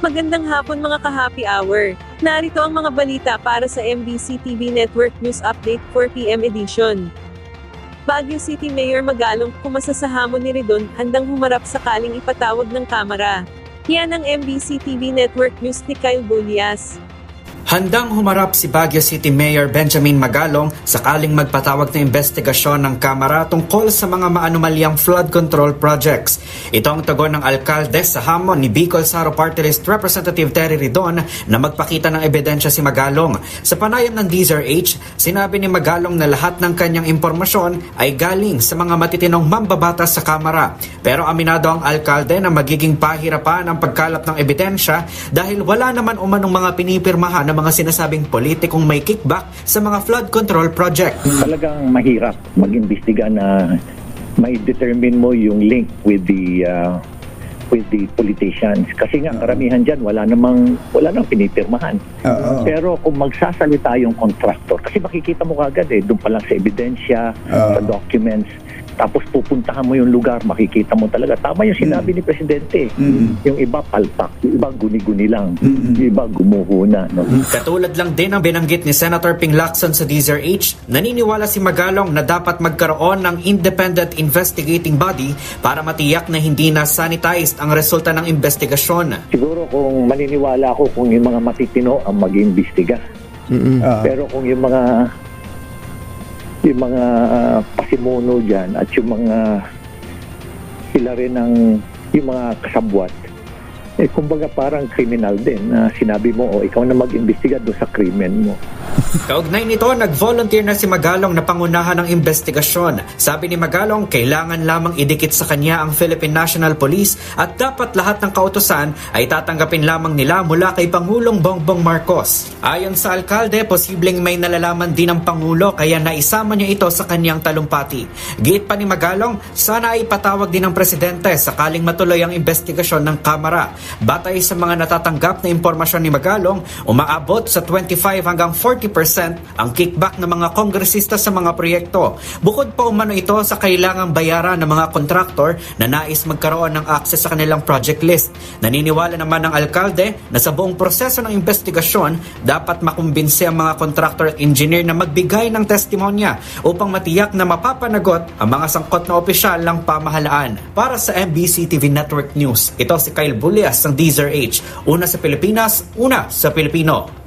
Magandang hapon mga ka-happy hour. Narito ang mga balita para sa MBC TV Network News Update 4 PM edition. Baguio City Mayor Magalong kumasa sa hamon ni Ridon, handang humarap sakaling ipatawag ng Kamara. Yan ang MBC TV Network News ni Kyle Bulias. Handang humarap si Baguio City Mayor Benjamin Magalong sakaling magpatawag ng investigasyon ng Kamara tungkol sa mga maanumalyang flood control projects. Ito ang tugon ng alkalde sa hamon ni Bicol Saro Party List Representative Terry Ridon na magpakita ng ebidensya si Magalong. Sa panayam ng DZRH, sinabi ni Magalong na lahat ng kanyang impormasyon ay galing sa mga matitinong mambabatas sa Kamara. Pero aminado ang alkalde na magiging pahirapan ang pagkalap ng ebidensya dahil wala naman umanong mga pinipirmahan ng mga sinasabing politikong may kickback sa mga flood control project. Talagang mahirap mag-imbestiga na may determine mo yung link with the politicians kasi nga karamihan diyan wala nang pinipirmahan. Pero kung magsasalita yung contractor, kasi makikita mo kagad doon pa lang sa ebidensya, sa documents, tapos pupuntahan mo yung lugar, makikita mo talaga. Tama yung sinabi ni Presidente. Yung iba palpak, yung iba guni-guni lang, yung iba gumuhuna. No? Katulad lang din ang binanggit ni Senator Ping Lacson sa DZRH, naniniwala si Magalong na dapat magkaroon ng independent investigating body para matiyak na hindi na sanitized ang resulta ng investigasyon. Siguro kung maniniwala ako kung yung mga matitino ang mag-iimbestiga. Pero kung yung mga pasimuno dyan at yung mga sila rin ng yung mga kasabwat, kumbaga parang criminal din na sinabi mo, ikaw na mag-imbestiga doon sa krimen mo. Kaugnay nito, nag-volunteer na si Magalong na pangunahan ng investigasyon. Sabi ni Magalong, kailangan lamang idikit sa kanya ang Philippine National Police at dapat lahat ng kautusan ay tatanggapin lamang nila mula kay Pangulong Bongbong Marcos. Ayon sa alkalde, posibleng may nalalaman din ang Pangulo kaya naisama niya ito sa kanyang talumpati. Giit pa ni Magalong, sana ay patawag din ng Presidente sakaling matuloy ang investigasyon ng Kamara. Batay sa mga natatanggap na impormasyon ni Magalong, umaabot sa 25 hanggang 40% ang kickback ng mga kongresista sa mga proyekto. Bukod pa umano ito sa kailangang bayaran ng mga kontraktor na nais magkaroon ng access sa kanilang project list. Naniniwala naman ng alkalde na sa buong proseso ng investigasyon, dapat makumbinse ang mga kontraktor at engineer na magbigay ng testimonya upang matiyak na mapapanagot ang mga sangkot na opisyal ng pamahalaan. Para sa MBC TV Network News, ito si Kyle Bulias ng DZRH. Una sa Pilipinas, una sa Pilipino.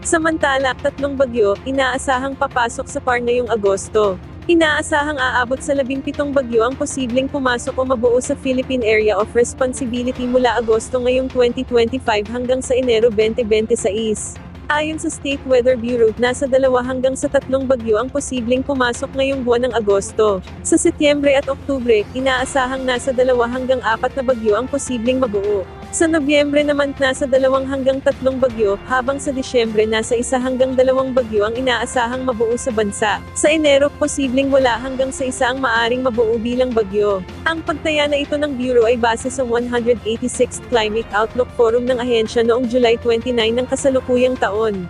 Samantala, 3 bagyo, inaasahang papasok sa PAR ngayong Agosto. Inaasahang aabot sa 17 bagyo ang posibleng pumasok o mabuo sa Philippine Area of Responsibility mula Agosto ngayong 2025 hanggang sa Enero 2026. Ayon sa State Weather Bureau, nasa 2 hanggang sa 3 bagyo ang posibleng pumasok ngayong buwan ng Agosto. Sa Setyembre at Oktubre, inaasahang nasa 2 hanggang 4 na bagyo ang posibleng mabuo. Sa Nobyembre naman nasa 2 hanggang 3 bagyo, habang sa Disyembre nasa 1 hanggang 2 bagyo ang inaasahang mabuo sa bansa. Sa Enero, posibleng wala hanggang sa 1 ang maaring mabuo bilang bagyo. Ang pagtaya na ito ng Bureau ay base sa 186th Climate Outlook Forum ng ahensya noong July 29 ng kasalukuyang taon.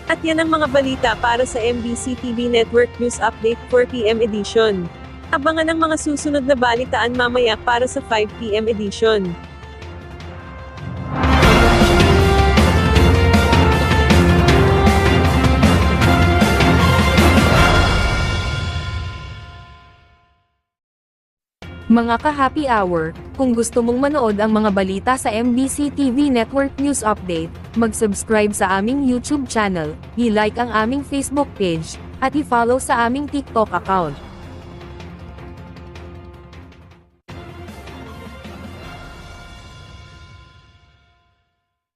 At yan ang mga balita para sa MBC TV Network News Update 4 PM edition. Abangan ang mga susunod na balitaan mamaya para sa 5 PM edition. Mga ka-happy hour, kung gusto mong manood ang mga balita sa MBC TV Network News Update, mag-subscribe sa aming YouTube channel, i-like ang aming Facebook page, at i-follow sa aming TikTok account.